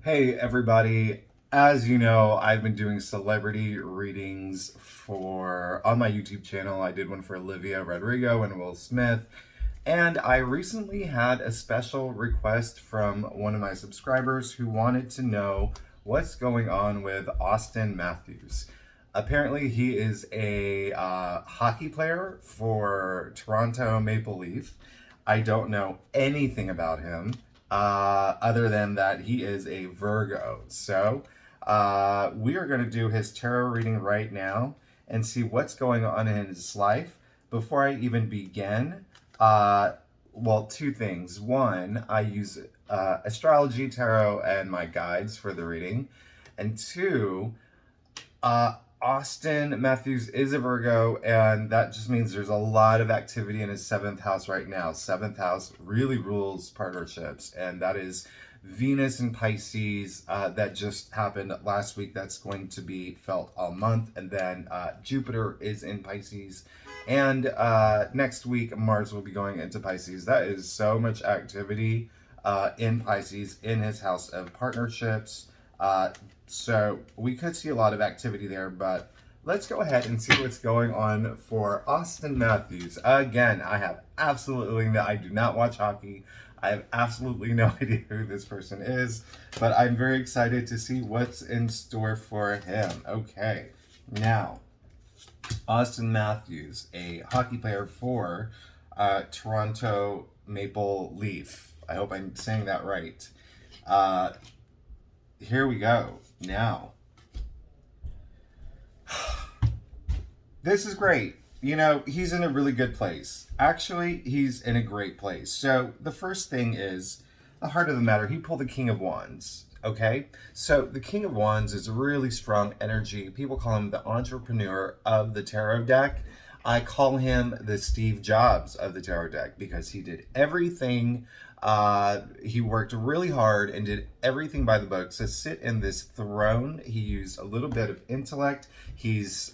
Hey everybody, as you know, I've been doing celebrity readings for on my YouTube channel. I did one for Olivia Rodrigo and Will Smith, and I recently had a special request from one of my subscribers who wanted to know what's going on with Auston Matthews. Apparently, he is a hockey player for Toronto Maple Leaf. I don't know anything about him other than that he is a Virgo. So we are going to do his tarot reading right now and see what's going on in his life. Before I even begin, well, two things. One, I use astrology, tarot, and my guides for the reading. And two, Auston Matthews is a Virgo, and that just means there's a lot of activity in his seventh house right now. Seventh house really rules partnerships, and that is Venus in Pisces. That just happened last week. That's going to be felt all month, and then Jupiter is in Pisces, and next week Mars will be going into Pisces. That is so much activity in Pisces in his house of partnerships. So we could see a lot of activity there, but let's go ahead and see what's going on for Auston Matthews. Again, I do not watch hockey. I have absolutely no idea who this person is, but I'm very excited to see what's in store for him. Okay, now, Auston Matthews, a hockey player for Toronto Maple Leaf. I hope I'm saying that right. Here we go. Now, this is great. You know, he's in a really good place. Actually, he's in a great place. So, the first thing is the heart of the matter. He pulled the King of Wands. Okay? So, the King of Wands is really strong energy. People call him the entrepreneur of the tarot deck. I call him the Steve Jobs of the tarot deck because he did everything. He worked really hard and did everything by the book. To sit in this throne, he used a little bit of intellect. He's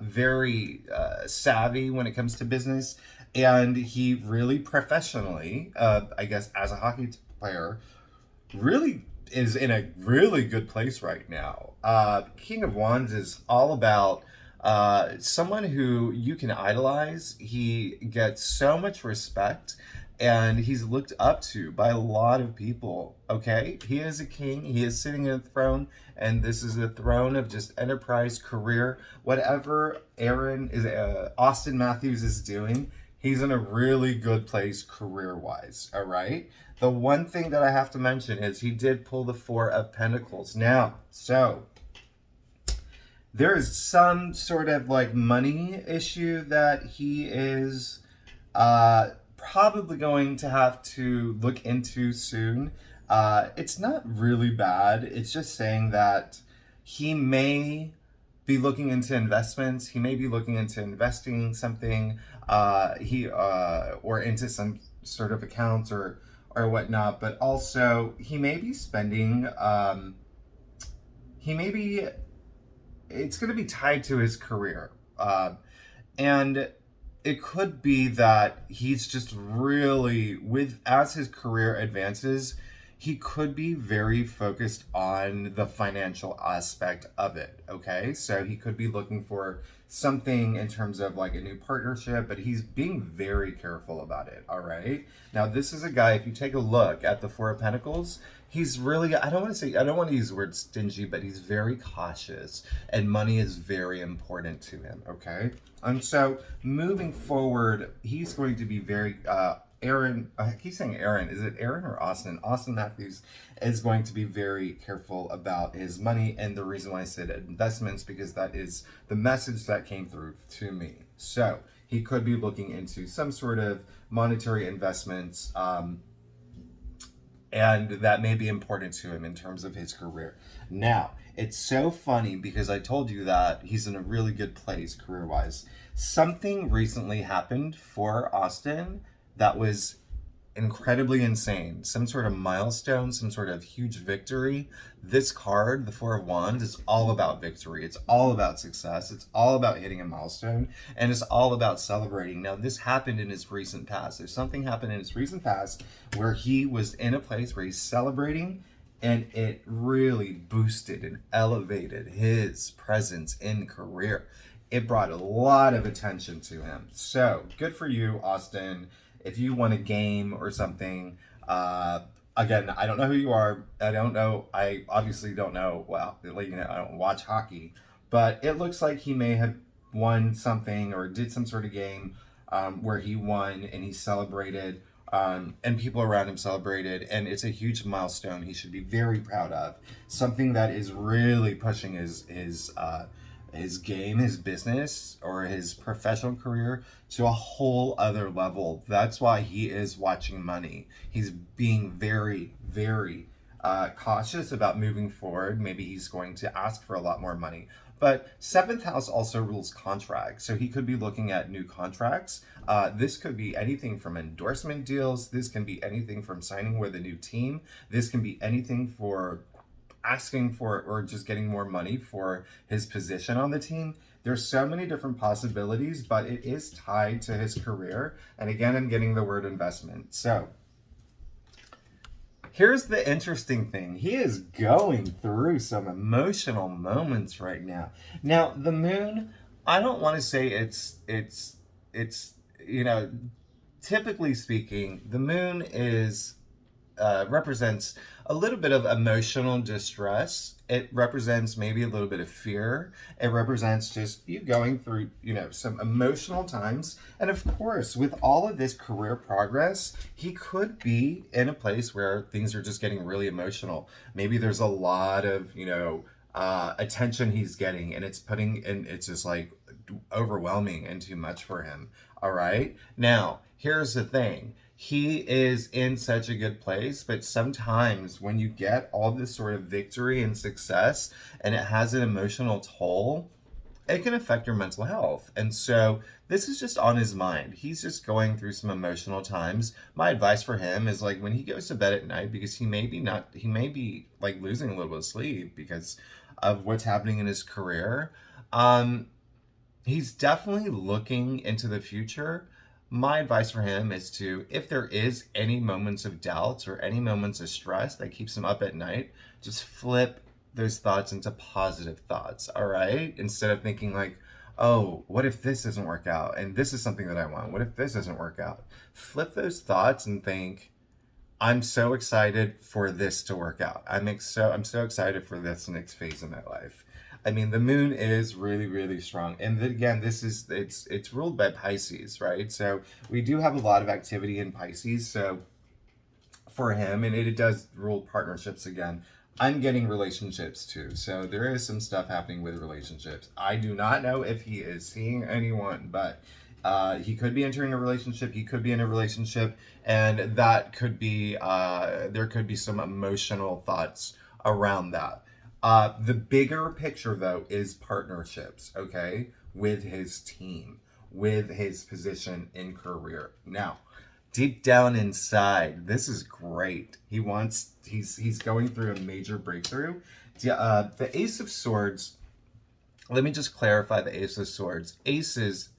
very savvy when it comes to business, and he really professionally, I guess, as a hockey player, really is in a really good place right now. King of Wands is all about someone who you can idolize. He gets so much respect and he's looked up to by a lot of people. Okay, he is a king. He is sitting in a throne, and this is a throne of just enterprise, career, whatever Auston Matthews is doing. He's in a really good place career-wise. All right. The one thing that I have to mention is he did pull the Four of Pentacles. Now, so there is some sort of like money issue that he is probably going to have to look into soon. It's not really bad. It's just saying that he may be looking into investments. He may be looking into investing something, or into some sort of accounts or whatnot. But also, he may be spending. It's going to be tied to his career, and it could be that he's just really as his career advances, he could be very focused on the financial aspect of it. Okay, so he could be looking for something in terms of like a new partnership, but he's being very careful about it. All right, now this is a guy, if you take a look at the Four of Pentacles, he's really, I don't want to use the word stingy, but he's very cautious, and money is very important to him. Okay, and so moving forward, he's going to be very Aaron, I keep saying Aaron. Is it Aaron or Austin? Auston Matthews is going to be very careful about his money. And the reason why I said investments, because that is the message that came through to me. So he could be looking into some sort of monetary investments, and that may be important to him in terms of his career. Now, it's so funny because I told you that he's in a really good place career-wise. Something recently happened for Austin that was incredibly insane. Some sort of milestone, some sort of huge victory. This card, the Four of Wands, is all about victory. It's all about success. It's all about hitting a milestone, and it's all about celebrating. Now, this happened in his recent past. There's something happened in his recent past where he was in a place where he's celebrating, and it really boosted and elevated his presence in career. It brought a lot of attention to him. So good for you, Austin. If you won a game or something, again, I don't know who you are. I don't know. I obviously don't know. Well, I don't watch hockey, but it looks like he may have won something or did some sort of game where he won and he celebrated, and people around him celebrated, and it's a huge milestone he should be very proud of. Something that is really pushing his game, his business, or his professional career to a whole other level. That's why he is watching money. He's being very, very cautious about moving forward. Maybe he's going to ask for a lot more money. But seventh house also rules contracts. So he could be looking at new contracts. This could be anything from endorsement deals. This can be anything from signing with a new team. This can be anything for asking for or just getting more money for his position on the team. There's so many different possibilities, but it is tied to his career. And again, I'm getting the word investment. So here's the interesting thing. He is going through some emotional moments right now. Now, the moon, I don't want to say it's you know, typically speaking, the moon is represents a little bit of emotional distress. It represents maybe a little bit of fear. It represents just you going through, some emotional times. And of course, with all of this career progress, he could be in a place where things are just getting really emotional. Maybe there's a lot of, attention he's getting, and it's just like overwhelming and too much for him. All right. Now, here's the thing. He is in such a good place, but sometimes when you get all this sort of victory and success and it has an emotional toll, it can affect your mental health. And so this is just on his mind. He's just going through some emotional times. My advice for him is like when he goes to bed at night, because he may be like losing a little bit of sleep because of what's happening in his career. He's definitely looking into the future. My advice for him is to, if there is any moments of doubts or any moments of stress that keeps him up at night, just flip those thoughts into positive thoughts, all right? Instead of thinking like, oh, what if this doesn't work out? And this is something that I want. What if this doesn't work out? Flip those thoughts and think, I'm so excited for this to work out. I'm so excited for this next phase of my life. I mean, the moon is really, really strong. And then again, it's ruled by Pisces, right? So we do have a lot of activity in Pisces. So for him, and it does rule partnerships again. I'm getting relationships too. So there is some stuff happening with relationships. I do not know if he is seeing anyone, but he could be entering a relationship. He could be in a relationship, and that could be there could be some emotional thoughts around that. The bigger picture, though, is partnerships, okay, with his team, with his position in career. Now, deep down inside, this is great. He's going through a major breakthrough. The Ace of Swords, let me just clarify the Ace of Swords. Aces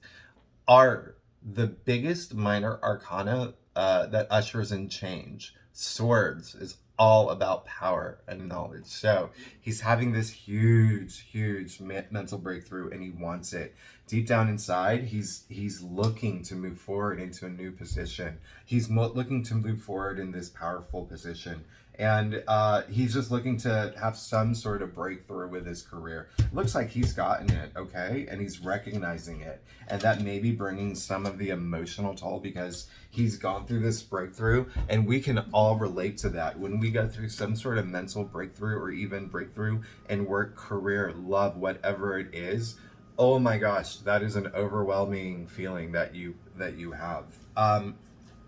are the biggest minor arcana that ushers in change. Swords is all about power and knowledge. So he's having this huge mental breakthrough, and he wants it. Deep down inside, he's looking to move forward into a new position. He's looking to move forward in this powerful position. And he's just looking to have some sort of breakthrough with his career. Looks like he's gotten it, okay? And he's recognizing it. And that may be bringing some of the emotional toll because he's gone through this breakthrough. And we can all relate to that. When we go through some sort of mental breakthrough or even breakthrough in work, career, love, whatever it is, oh my gosh, that is an overwhelming feeling that you have.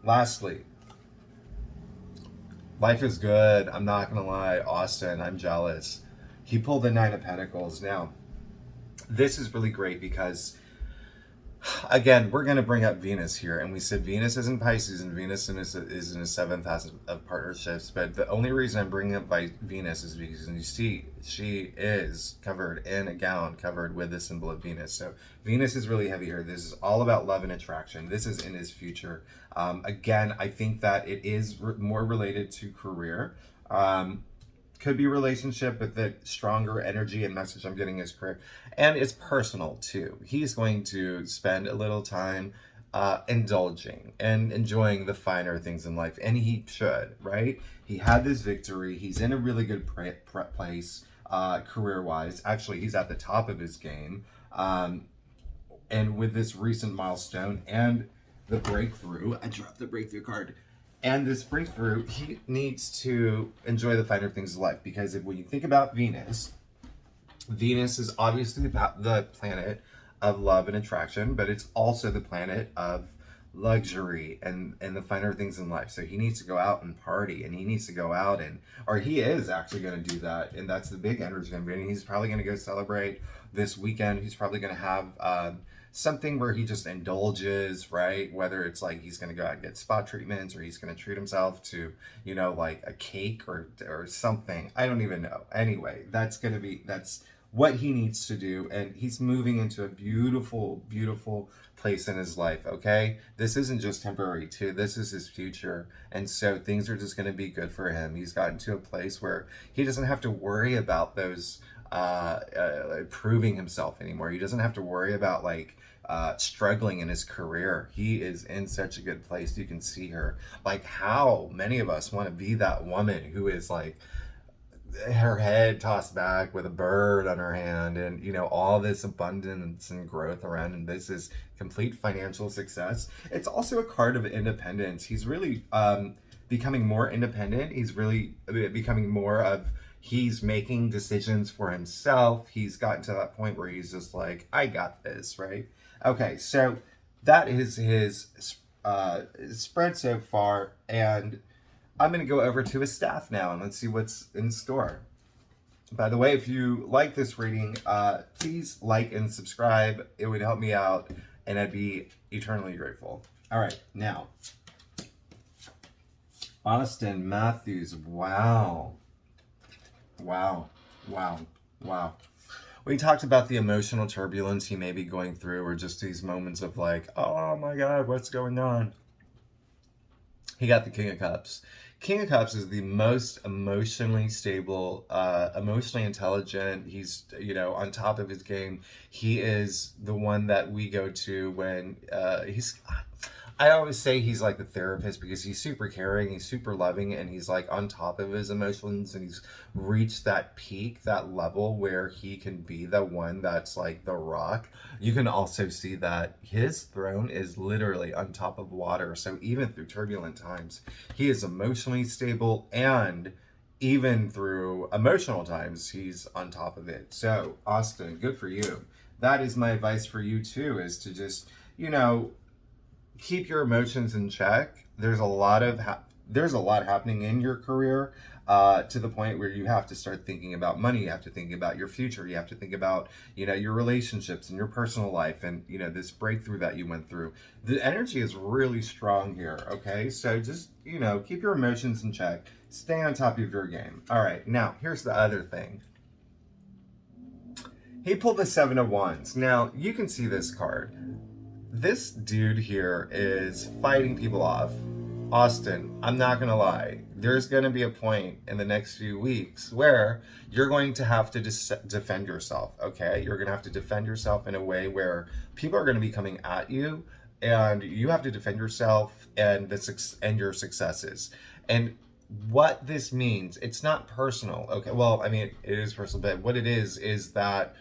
Lastly, life is good. I'm not gonna lie, Austin, I'm jealous. He pulled the Nine of Pentacles. Now, this is really great because, again, we're gonna bring up Venus here, and we said Venus is in Pisces and Venus is in a seventh house of partnerships. But the only reason I'm bringing up Venus is because you see she is covered in a gown, covered with the symbol of Venus. So Venus is really heavy here. This is all about love and attraction. This is in his future. Again, I think that it is more related to career. Could be relationship, but the stronger energy and message I'm getting is career. And it's personal too. He's going to spend a little time indulging and enjoying the finer things in life. And he should, right? He had this victory. He's in a really good place career-wise. Actually, he's at the top of his game. And with this recent milestone and the breakthrough, I dropped the breakthrough card. And this breakthrough, he needs to enjoy the finer things of life. Because when you think about Venus, Venus is obviously the planet of love and attraction, but it's also the planet of luxury and the finer things in life. So he needs to go out and party, and he needs to go out or he is actually going to do that. And that's the big energy. And he's probably going to go celebrate this weekend. He's probably going to have something where he just indulges, right? Whether it's like he's going to go out and get spa treatments, or he's going to treat himself to, like a cake or something. I don't even know. Anyway, that's what he needs to do. And he's moving into a beautiful, beautiful place in his life, okay? This isn't just temporary too. This is his future. And so things are just going to be good for him. He's gotten to a place where he doesn't have to worry about those proving himself anymore. He doesn't have to worry about struggling in his career. He is in such a good place. You can see her. Like, how many of us want to be that woman who is like her head tossed back with a bird on her hand, and all this abundance and growth around, and this is complete financial success. It's also a card of independence. He's really becoming more independent. He's really becoming more of, he's making decisions for himself. He's gotten to that point where he's just like, I got this, right? Okay, so that is his spread so far, and I'm going to go over to his staff now, and let's see what's in store. By the way, if you like this reading, please like and subscribe. It would help me out, and I'd be eternally grateful. All right, now, Auston Matthews. Wow. We talked about the emotional turbulence he may be going through, or just these moments of like, oh my God, what's going on? He got the King of Cups. King of Cups is the most emotionally stable, emotionally intelligent. He's, on top of his game. He is the one that we go to when I always say he's like the therapist, because he's super caring, he's super loving, and he's like on top of his emotions, and he's reached that peak, that level where he can be the one that's like the rock. You can also see that his throne is literally on top of water. So even through turbulent times, he is emotionally stable, and even through emotional times, he's on top of it. So Auston, good for you. That is my advice for you too, is to just, keep your emotions in check. There's a lot happening in your career, to the point where you have to start thinking about money. You have to think about your future. You have to think about, your relationships and your personal life, and, this breakthrough that you went through. The energy is really strong here, okay? So just, keep your emotions in check. Stay on top of your game. All right, now, here's the other thing. He pulled the Seven of Wands. Now, you can see this card. This dude here is fighting people off. Auston, I'm not going to lie. There's going to be a point in the next few weeks where you're going to have to defend yourself, okay? You're going to have to defend yourself in a way where people are going to be coming at you, and you have to defend yourself and your successes. And what this means, it's not personal, okay? Well, I mean, it is personal, but what it is that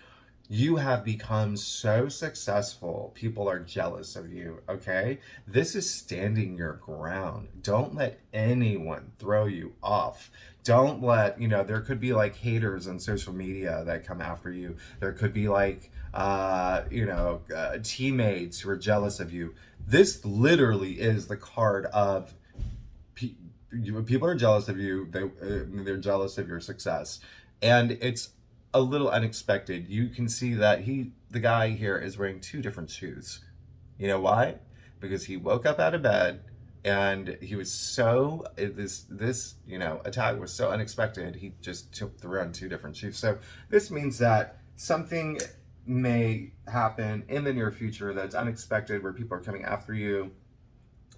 you have become so successful, people are jealous of you, okay? This is standing your ground. Don't let anyone throw you off. Don't let, there could be like haters on social media that come after you. There could be like, teammates who are jealous of you. This literally is the card of people are jealous of you. They're jealous of your success. And it's a little unexpected. You can see that the guy here is wearing two different shoes. You know why? Because he woke up out of bed, and he was this attack was so unexpected. He just threw on two different shoes. So this means that something may happen in the near future that's unexpected, where people are coming after you.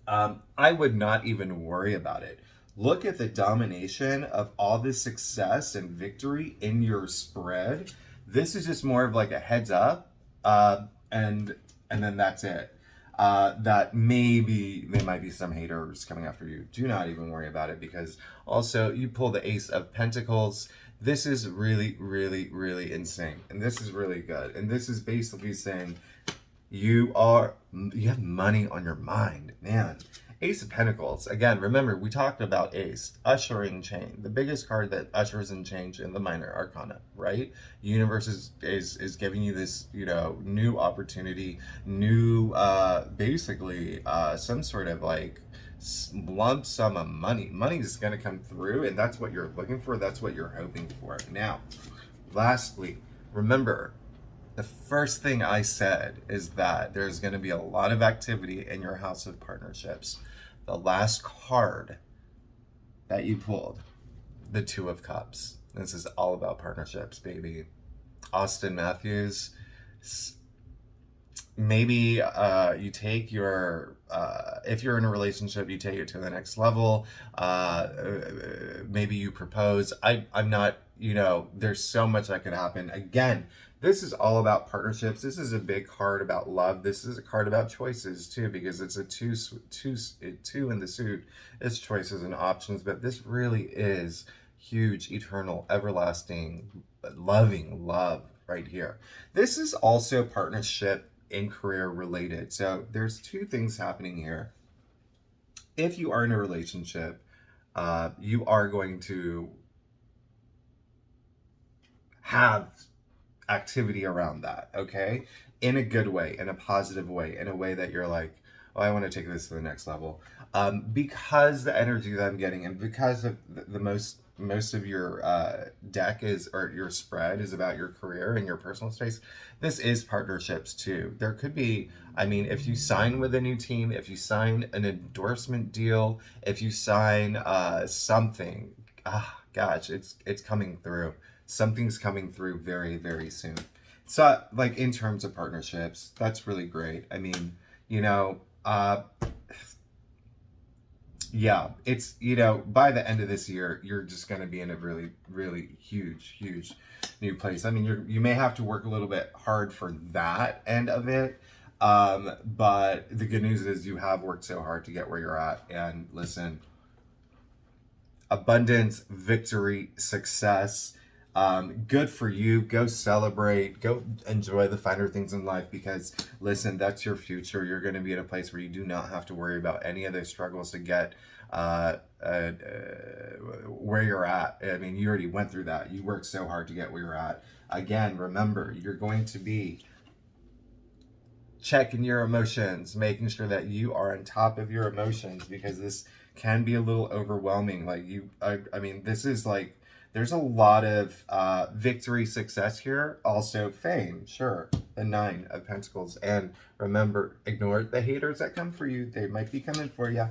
I would not even worry about it. Look at the domination of all this success and victory in your spread. This is just more of like a heads up, and then that's it. That maybe there might be some haters coming after you. Do not even worry about it, because also you pull the Ace of Pentacles. This is really, really, really insane, and this is really good. And this is basically saying you have money on your mind, man. Ace of Pentacles. Again, remember, we talked about Ace, ushering change. The biggest card that ushers in change in the minor arcana, right? Universe is giving you this, new opportunity, new, basically, some sort of like lump sum of money. Money is going to come through, and that's what you're looking for. That's what you're hoping for. Now, lastly, remember, the first thing I said is that there's going to be a lot of activity in your house of partnerships. The last card that you pulled, the Two of Cups. This is all about partnerships, baby. Auston Matthews. Maybe you take your, if you're in a relationship, you take it to the next level. Maybe you propose. I'm not, there's so much that could happen. Again, this is all about partnerships. This is a big card about love. This is a card about choices too, because it's a two in the suit. It's choices and options, but this really is huge, eternal, everlasting, loving love right here. This is also partnership in career related. So there's two things happening here. If you are in a relationship, you are going to have activity around that, okay? In a good way, in a positive way, in a way that you're like, oh, I want to take this to the next level. Because the energy that I'm getting, and because of the most of your deck is, or your spread is about your career and your personal space, this is partnerships too. There could be, if you sign with a new team, if you sign an endorsement deal, if you sign something, gosh, it's coming through. Something's coming through very, very soon. So, like, in terms of partnerships, that's really great. Yeah, it's, by the end of this year, you're just going to be in a really, really huge, huge new place. You may have to work a little bit hard for that end of it. But the good news is you have worked so hard to get where you're at. And listen, abundance, victory, success. Good for you. Go celebrate. Go enjoy the finer things in life, because listen, that's your future. You're going to be at a place where you do not have to worry about any of those struggles to get where you're at. You already went through that. You worked so hard to get where you're at. Again, remember, you're going to be checking your emotions, making sure that you are on top of your emotions, because this can be a little overwhelming. This is like, there's a lot of victory, success here. Also fame, sure. The Nine of Pentacles. And remember, ignore the haters that come for you. They might be coming for you.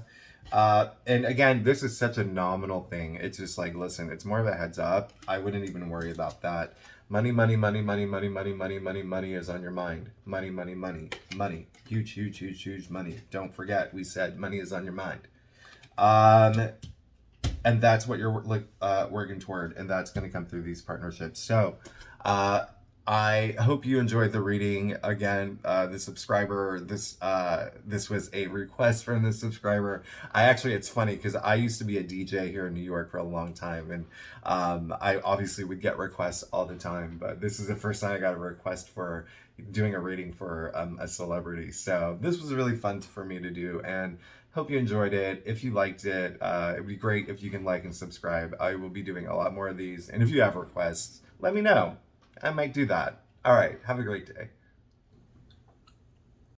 And again, this is such a nominal thing. It's just like, listen, it's more of a heads up. I wouldn't even worry about that. Money, money, money, money, money, money, money, money, money is on your mind. Money, money, money, money. Huge, huge, huge, huge money. Don't forget, we said money is on your mind. And that's what you're working toward, and that's going to come through these partnerships. So I hope you enjoyed the reading. Again, the subscriber, this was a request from the subscriber. It's funny because I used to be a DJ here in New York for a long time, and I obviously would get requests all the time, but this is the first time I got a request for doing a reading for a celebrity. So this was really fun for me to do, and hope you enjoyed it. If you liked it, it would be great if you can like and subscribe. I will be doing a lot more of these. And if you have requests, let me know. I might do that. All right. Have a great day.